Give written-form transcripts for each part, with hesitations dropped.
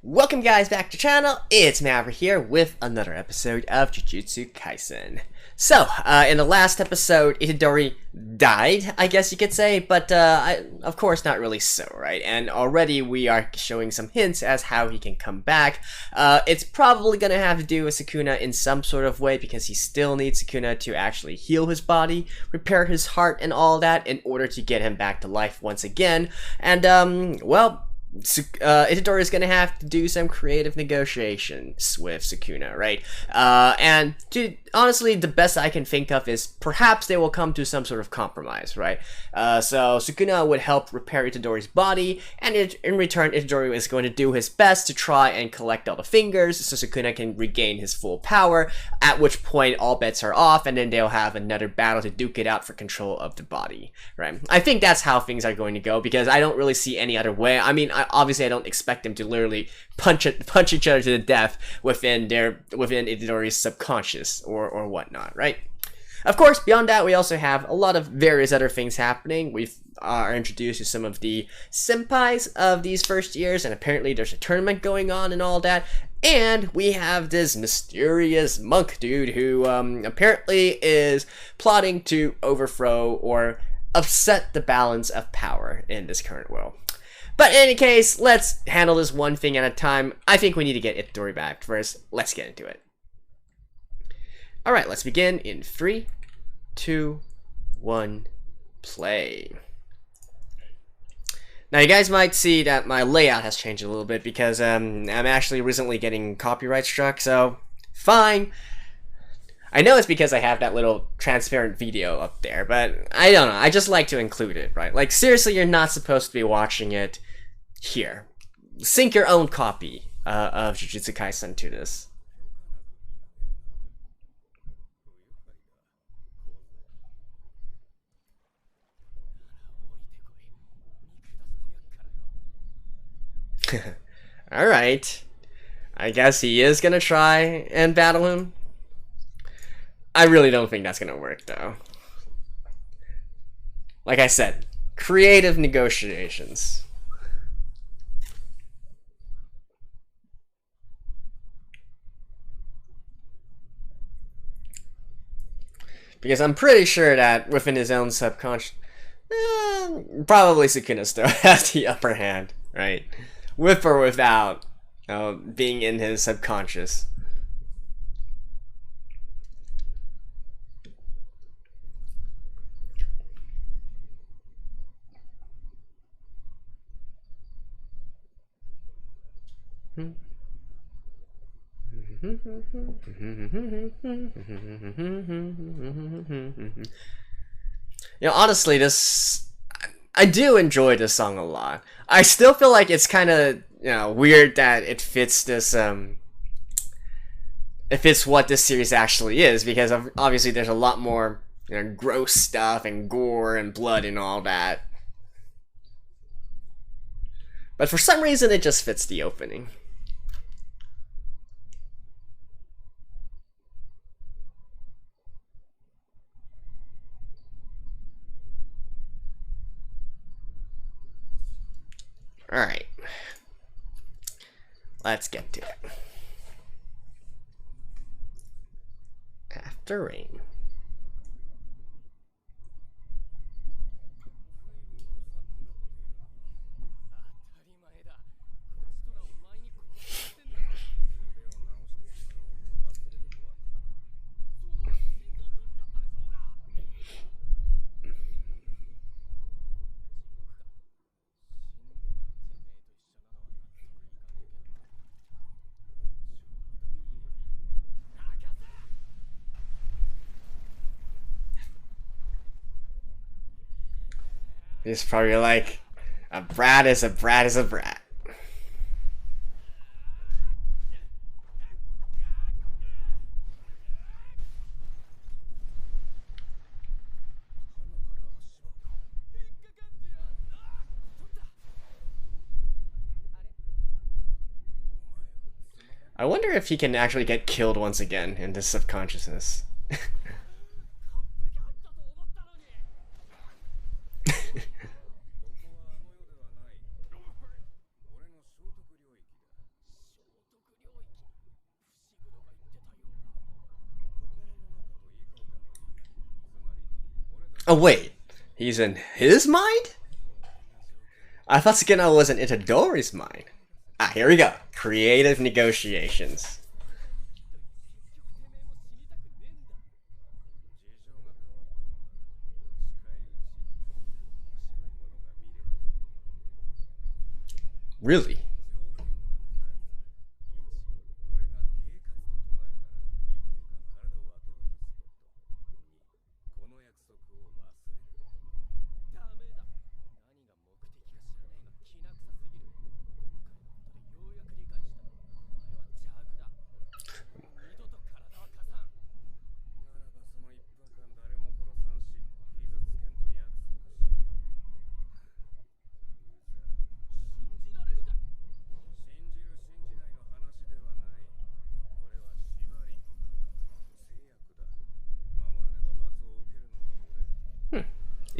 Welcome guys back to the channel, it's Maverick here with another episode of Jujutsu Kaisen. So, in the last episode, Itadori died, I guess you could say, but of course not really so, right? And already we are showing some hints as how he can come back. It's probably gonna have to do with Sukuna in some sort of way because he still needs Sukuna to actually heal his body, repair his heart and all that in order to get him back to life once again. And, well, Itadori is going to have to do some creative negotiations with Sukuna, right? And honestly, the best I can think of is perhaps they will come to some sort of compromise, right? So Sukuna would help repair Itadori's body, and in return, Itadori is going to do his best to try and collect all the fingers so Sukuna can regain his full power, at which point all bets are off, and then they'll have another battle to duke it out for control of the body, right? I think that's how things are going to go, because I don't really see any other way. I mean, obviously I don't expect them to literally punch each other to the death within Itadori's subconscious or whatnot, right? Of course, beyond that, we also have a lot of various other things happening. We are introduced to some of the senpais of these first years, and apparently there's a tournament going on and all that. And we have this mysterious monk dude who apparently is plotting to overthrow or upset the balance of power in this current world. But in any case, let's handle this one thing at a time. I think we need to get Itadori back first. Let's get into it. Alright, let's begin in 3, 2, 1, play. Now you guys might see that my layout has changed a little bit because I'm actually recently getting copyright struck, so fine. I know it's because I have that little transparent video up there, but I don't know, I just like to include it, right? Like, seriously, you're not supposed to be watching it here. Sync your own copy of Jujutsu Kaisen to this. Alright. I guess he is gonna try and battle him. I really don't think that's gonna work, though. Like I said, creative negotiations. Because I'm pretty sure that within his own subconscious, probably Sukuna still has the upper hand, right? With or without being in his subconscious. Honestly, I do enjoy this song a lot. I still feel like it's kind of, weird that it fits this, it fits what this series actually is, because obviously there's a lot more, gross stuff and gore and blood and all that. But for some reason, it just fits the opening. Alright. Let's get to it. After rain. He's probably like, a brat is a brat is a brat. I wonder if he can actually get killed once again in this subconsciousness. Oh wait, he's in his mind? I thought Sukino was in Itadori's mind. Ah, here we go. Creative negotiations. Really?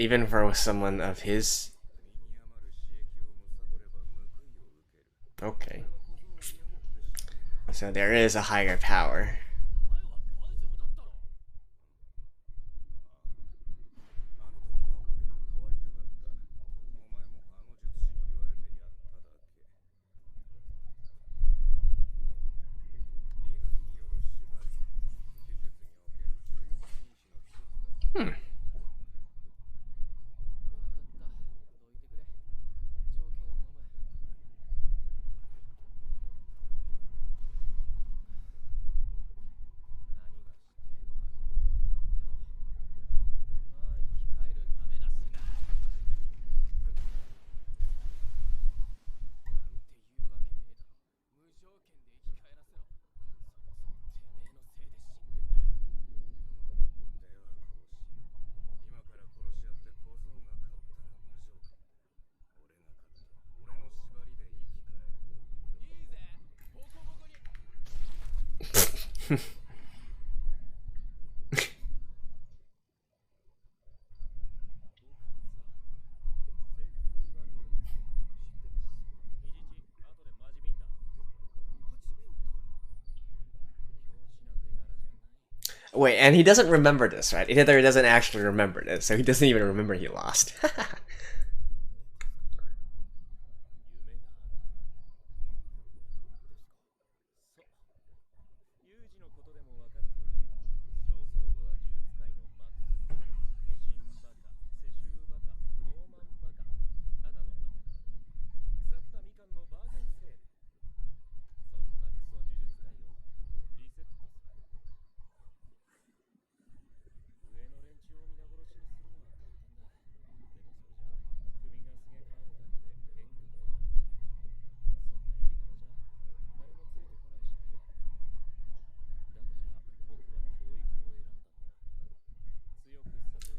Even for someone of his... Okay. So there is a higher power. Wait, and he doesn't remember this, right? Itadori doesn't actually remember this, so he doesn't even remember he lost.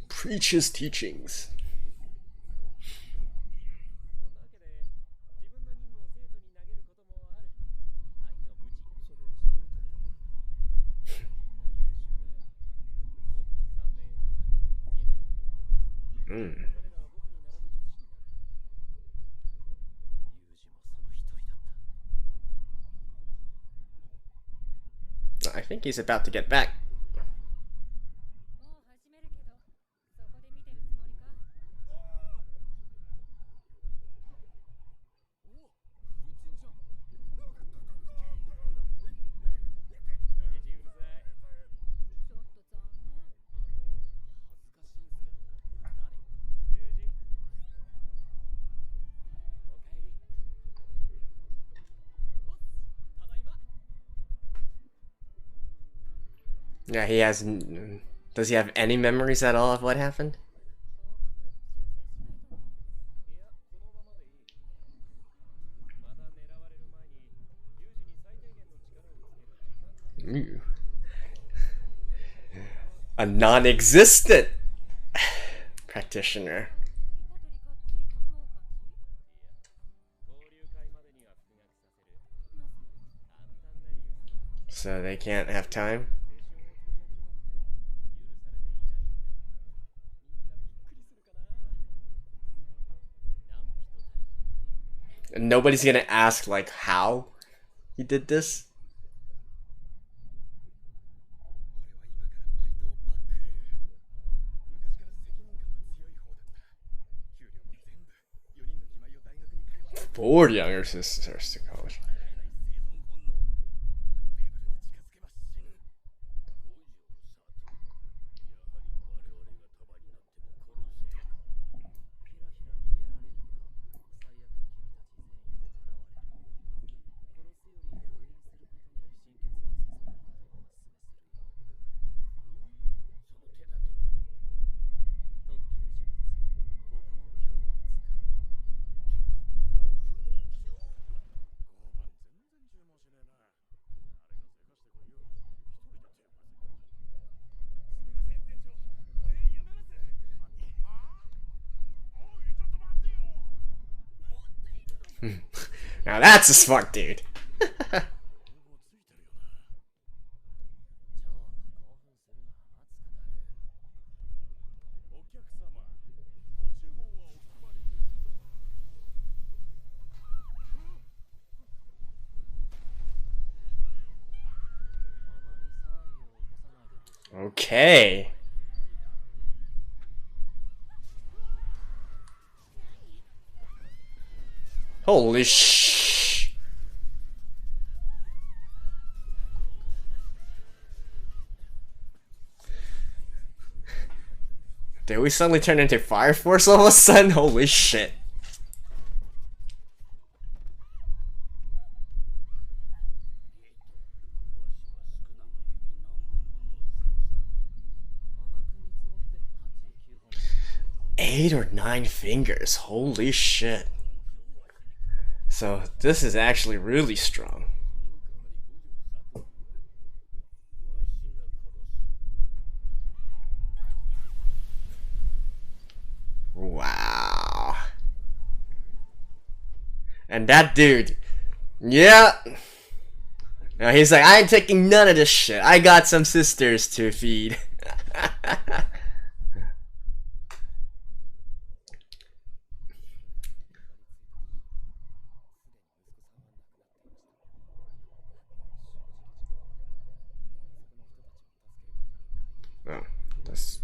Preach his teachings. I think he's about to get back. Yeah, he has... Does he have any memories at all of what happened? Ooh. A non-existent practitioner. So they can't have time? And nobody's gonna ask, like, how he did this? 4 younger sisters to college. Now that's a smart dude. Okay. Holy sh! Did we suddenly turn into Fire Force all of a sudden? Holy shit. Eight or 9 fingers. Holy shit. So this is actually really strong. Wow. And that dude, yeah. Now he's like, I ain't taking none of this shit. I got some sisters to feed. Oh, that's...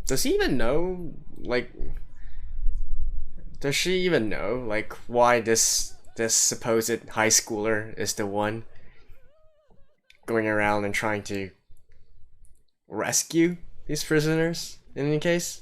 Does he even know, like, does she even know, like, why this supposed high schooler is the one going around and trying to rescue these prisoners in any case?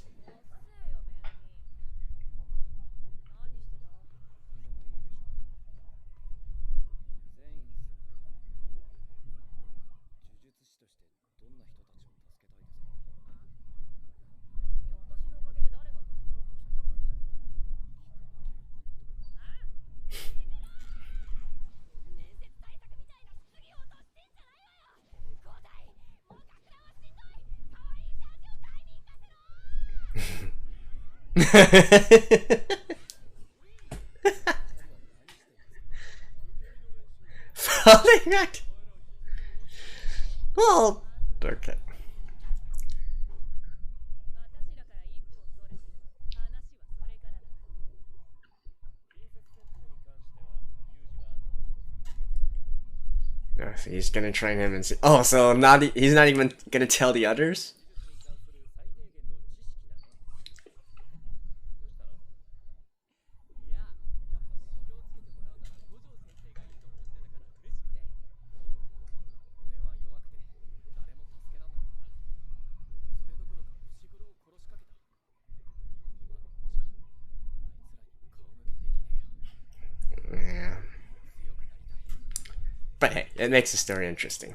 Falling back. Well, okay. No, so he's gonna train him and see. Oh, so he's not even gonna tell the others? Yeah. But hey, it makes the story interesting.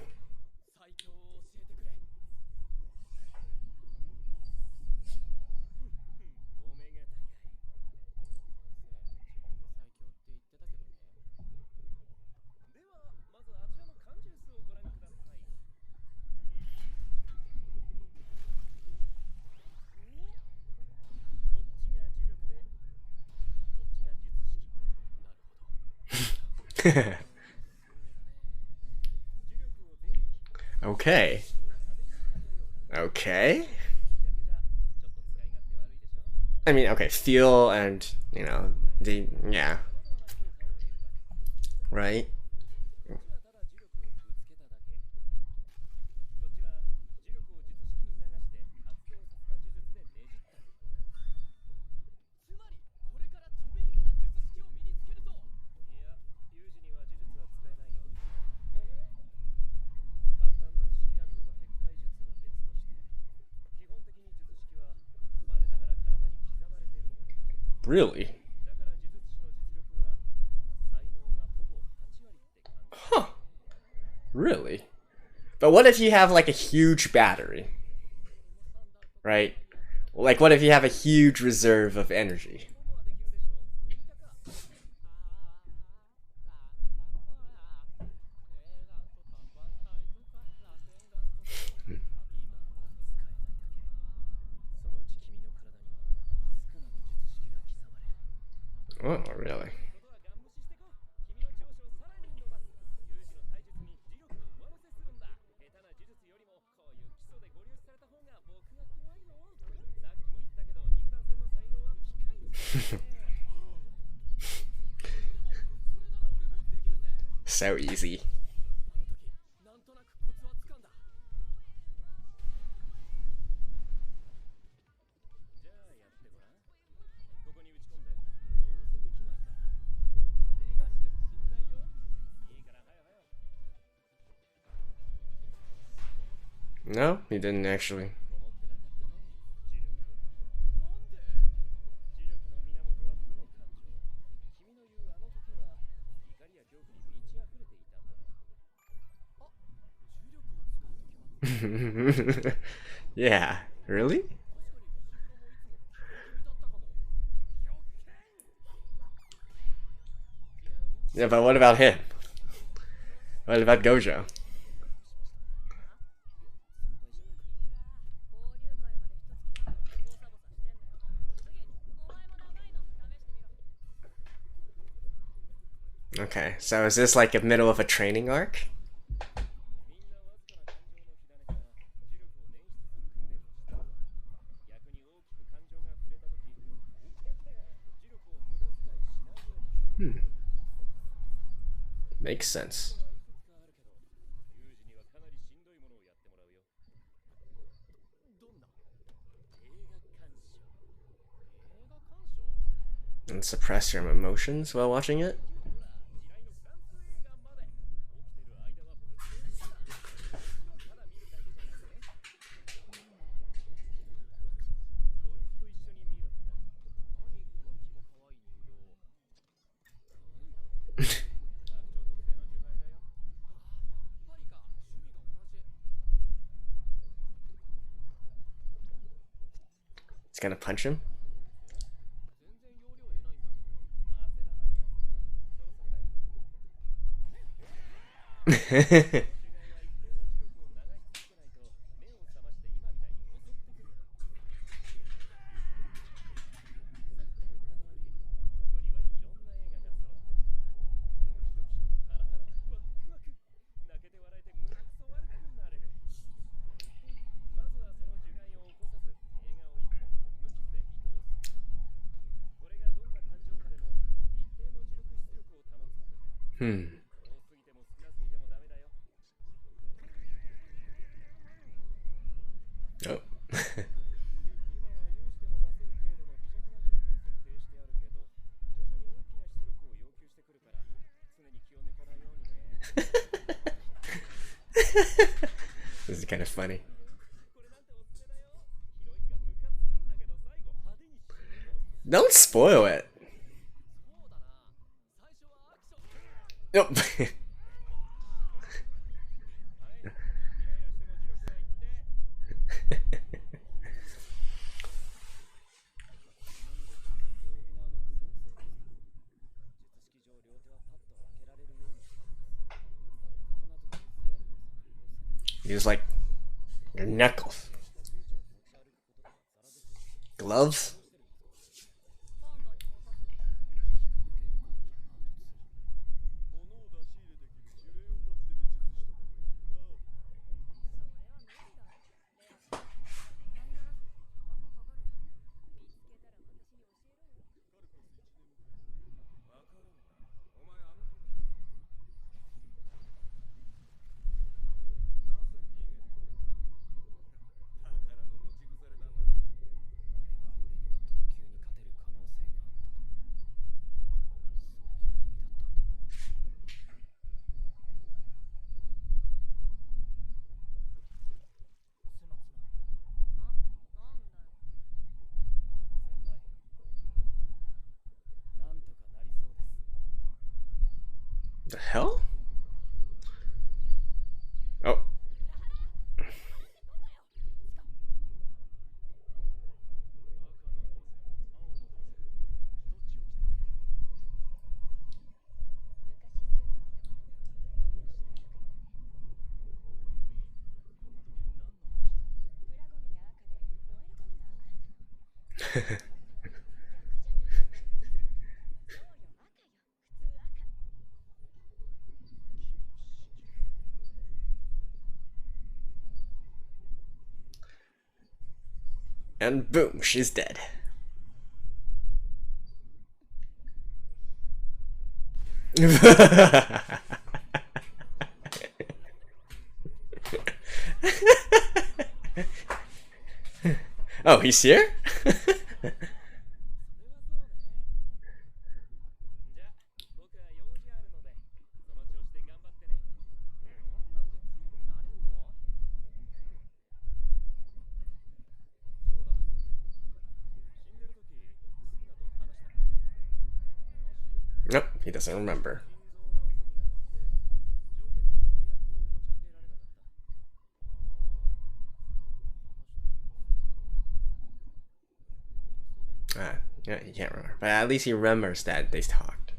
Okay. Okay. I mean, okay, feel and, you know, yeah. Right? Really? Huh. Really? But what if you have like a huge battery? Right? Like, what if you have a huge reserve of energy? Oh, really? So easy. No, he didn't actually. Yeah, really? Yeah, but what about him? What about Gojo? Okay, so is this like a middle of a training arc? Hmm. Makes sense. And suppress your emotions while watching it? It's gonna punch him? Hmm. Oh. This is kind of funny. Don't spoil it. Nope. He was like, your knuckles. Gloves? The hell? Oh. And boom, she's dead. Oh, he's here? Nope, he doesn't remember. Yeah, he can't remember. But at least he remembers that they talked.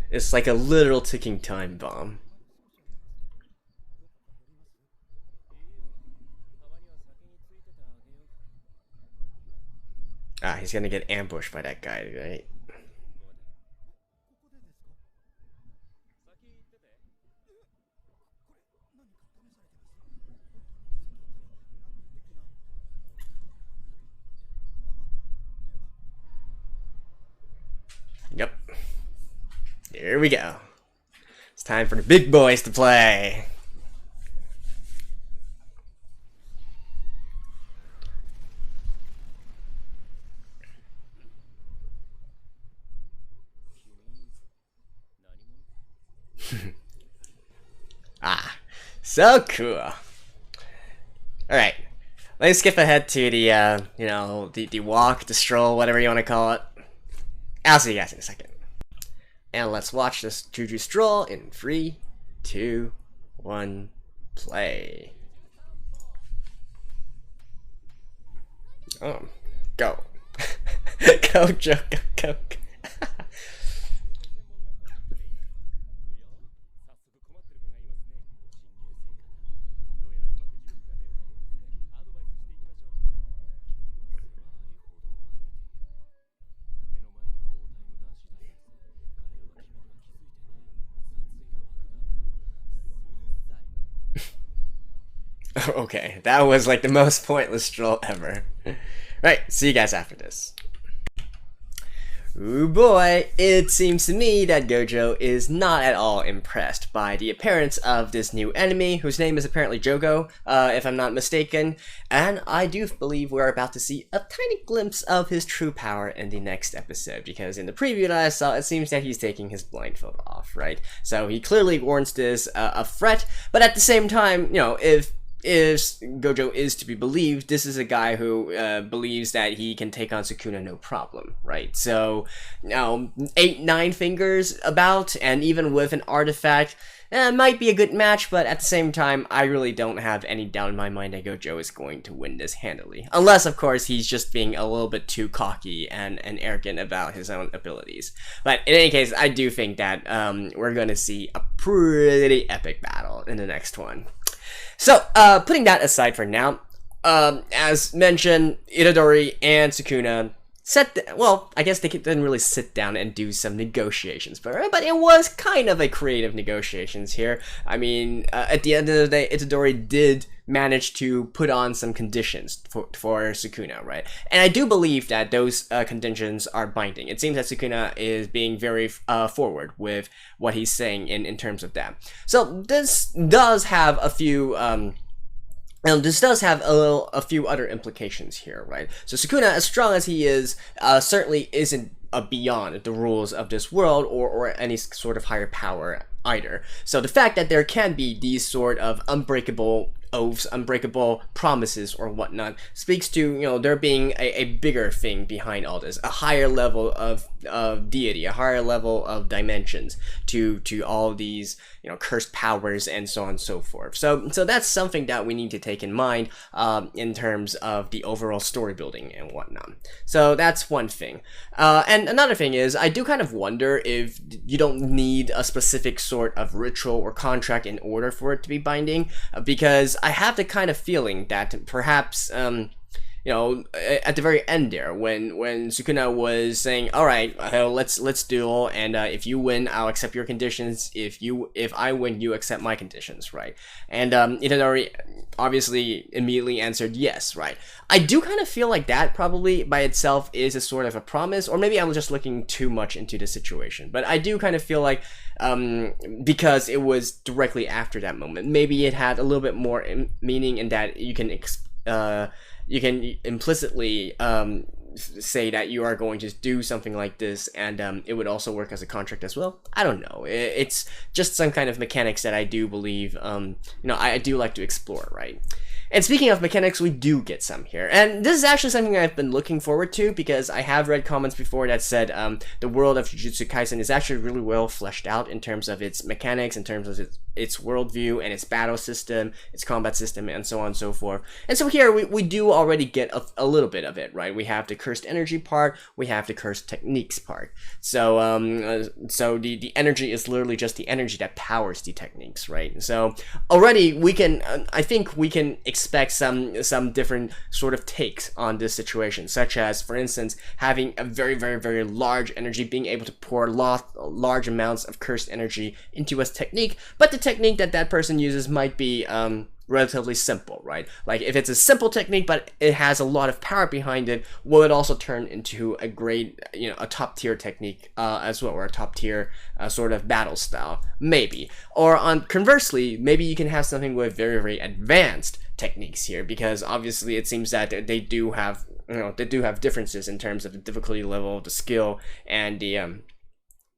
It's like a literal ticking time bomb. Ah, he's gonna get ambushed by that guy, right? Yep. Here we go. It's time for the big boys to play. Ah, so cool. All right, let's skip ahead to the you know, the walk, the stroll, whatever you want to call it. I'll see you guys in a second. And let's watch this Juju stroll in 3, 2, 1, play. Oh, go. Go, Joe, go. Okay, that was like the most pointless stroll ever. Right, see you guys after this. Ooh boy, it seems to me that Gojou is not at all impressed by the appearance of this new enemy, whose name is apparently Jogo, if I'm not mistaken, and I do believe we're about to see a tiny glimpse of his true power in the next episode, because in the preview that I saw, it seems that he's taking his blindfold off, right? So he clearly warrants this a threat, but at the same time, you know, if Gojou is to be believed, this is a guy who believes that he can take on Sukuna no problem, right? So, you know, 8-9 fingers about, and even with an artifact, might be a good match, but at the same time, I really don't have any doubt in my mind that Gojou is going to win this handily. Unless, of course, he's just being a little bit too cocky and arrogant about his own abilities. But in any case, I do think that we're going to see a pretty epic battle in the next one. So, putting that aside for now, as mentioned, Itadori and Sukuna well, I guess they didn't really sit down and do some negotiations, but it was kind of a creative negotiations here. I mean, at the end of the day, Itadori did manage to put on some conditions for Sukuna, right? And I do believe that those conditions are binding. It seems that Sukuna is being very forward with what he's saying in terms of that. So this does have a few and this does have a few other implications here, right? So Sukuna, as strong as he is, certainly isn't beyond the rules of this world or any sort of higher power either. So the fact that there can be these sort of unbreakable oaths, unbreakable promises, or whatnot, speaks to, there being a bigger thing behind all this, a higher level of deity, a higher level of dimensions to all these, cursed powers and so on and so forth. So that's something that we need to take in mind in terms of the overall story building and whatnot. So that's one thing. And another thing is, I do kind of wonder if you don't need a specific sort of ritual or contract in order for it to be binding, because I have the kind of feeling that perhaps at the very end there, when Sukuna was saying, all right, let's duel, and if you win, I'll accept your conditions. If I win, you accept my conditions, right? And Itadori obviously immediately answered yes, right? I do kind of feel like that probably by itself is a sort of a promise, or maybe I'm just looking too much into the situation, but I do kind of feel like because it was directly after that moment, maybe it had a little bit more meaning in that you can implicitly say that you are going to do something like this, and it would also work as a contract as well. I don't know. It's just some kind of mechanics that I do believe, I do like to explore, right? And speaking of mechanics, we do get some here. And this is actually something I've been looking forward to, because I have read comments before that said the world of Jujutsu Kaisen is actually really well fleshed out in terms of its mechanics, in terms of its worldview and its battle system, its combat system, and so on and so forth. And so here we do already get a little bit of it, right? We have the cursed energy part, we have the cursed techniques part. So so the energy is literally just the energy that powers the techniques, right? So already we can, I think we can expect some different sort of takes on this situation, such as, for instance, having a very, very, very large energy, being able to pour large amounts of cursed energy into a technique, but the technique that person uses might be relatively simple, right? Like if it's a simple technique but it has a lot of power behind it, will it also turn into a great, a top tier technique as well, or a top tier sort of battle style? Maybe. Or conversely, maybe you can have something with very, very advanced techniques here, because obviously it seems that they do have differences in terms of the difficulty level, the skill, and the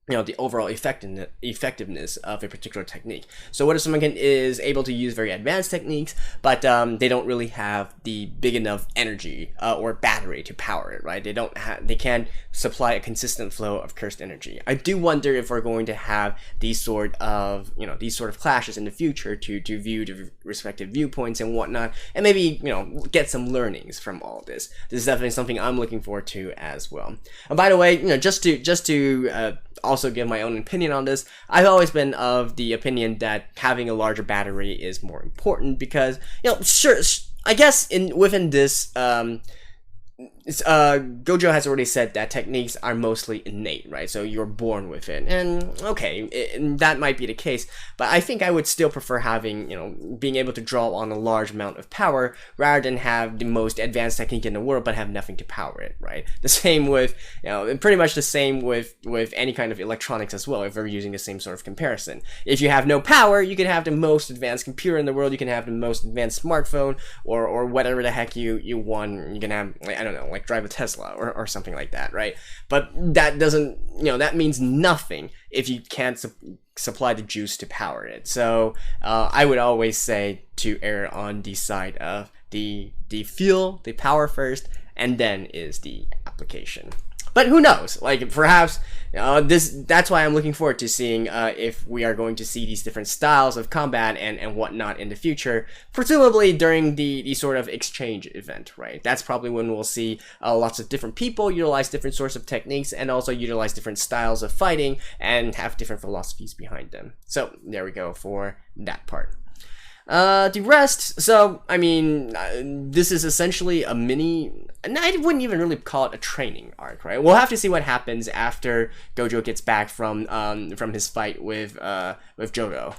the overall effectiveness of a particular technique. So what if someone is able to use very advanced techniques, but they don't really have the big enough energy or battery to power it, right? They can't supply a consistent flow of cursed energy. I do wonder if we're going to have these sort of clashes in the future to view the respective viewpoints and whatnot, and maybe get some learnings from all this. This is definitely something I'm looking forward to as well. And by the way, just to also give my own opinion on this, I've always been of the opinion that having a larger battery is more important, because sure, I guess within this Gojou has already said that techniques are mostly innate, right? So you're born with it, and okay, that might be the case, but I think I would still prefer having, being able to draw on a large amount of power rather than have the most advanced technique in the world but have nothing to power it, right? The same with, pretty much the same with any kind of electronics as well, if we're using the same sort of comparison. If you have no power, you can have the most advanced computer in the world, you can have the most advanced smartphone, or whatever the heck you want. You can have, I don't know, like drive a Tesla or something like that, right? But that doesn't, that means nothing if you can't supply the juice to power it. So I would always say to err on the side of the fuel, the power first, and then is the application. But who knows? Like, perhaps that's why I'm looking forward to seeing if we are going to see these different styles of combat and whatnot in the future, presumably during the sort of exchange event, right? That's probably when we'll see lots of different people utilize different sorts of techniques, and also utilize different styles of fighting and have different philosophies behind them. So there we go for that part. The rest, so, I mean, this is essentially a mini, and I wouldn't even really call it a training arc, right? We'll have to see what happens after Gojou gets back from his fight with Jogo.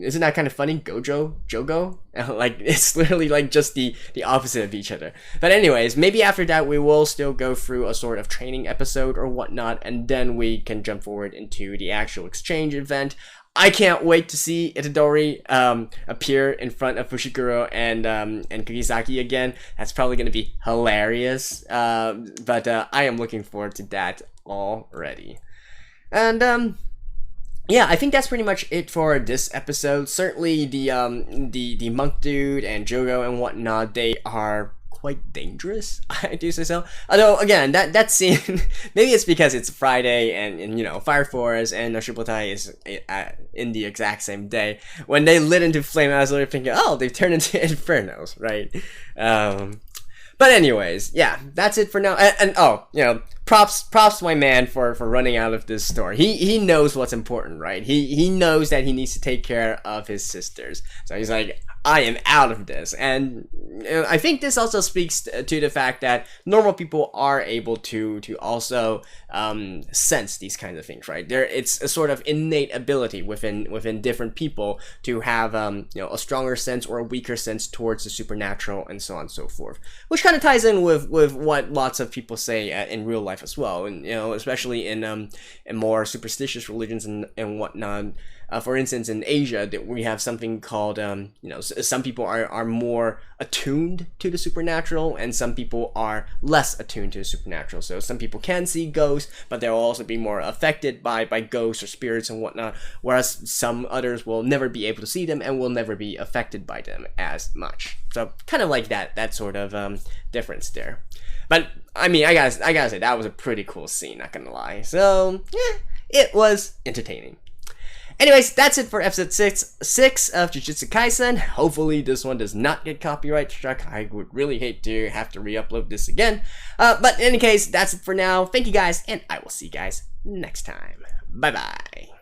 Isn't that kind of funny? Jogo? Like, it's literally like just the opposite of each other. But anyways, maybe after that we will still go through a sort of training episode or whatnot, and then we can jump forward into the actual exchange event. I can't wait to see Itadori appear in front of Fushiguro and Kugisaki again. That's probably going to be hilarious. But I am looking forward to that already. And yeah, I think that's pretty much it for this episode. Certainly, the monk dude and Jogo and whatnot, they are quite dangerous. I do say so. Although again, that scene, maybe it's because it's Friday and you know Fire Force and Noshibutai is in the exact same day. When they lit into flame, I was literally thinking, oh, they've turned into infernos, right? But anyways, yeah, that's it for now. And oh, you know, props to my man for running out of this store. He knows what's important, right? He knows that he needs to take care of his sisters. So he's like, I am out of this. And I think this also speaks to the fact that normal people are able to also sense these kinds of things, right? It's a sort of innate ability within different people to have you know, a stronger sense or a weaker sense towards the supernatural and so on and so forth, which kind of ties in with what lots of people say in real life as well, and you know, especially in more superstitious religions and whatnot. For instance, in Asia, that we have something called, you know, some people are more attuned to the supernatural, and some people are less attuned to the supernatural. So some people can see ghosts, but they'll also be more affected by ghosts or spirits and whatnot, whereas some others will never be able to see them and will never be affected by them as much. So kind of like that sort of difference there. But I mean, I gotta say that was a pretty cool scene, not gonna lie. So yeah, it was entertaining. Anyways, that's it for episode 6 of Jujutsu Kaisen. Hopefully this one does not get copyright struck. I would really hate to have to re-upload this again. But in any case, that's it for now. Thank you guys, and I will see you guys next time. Bye-bye.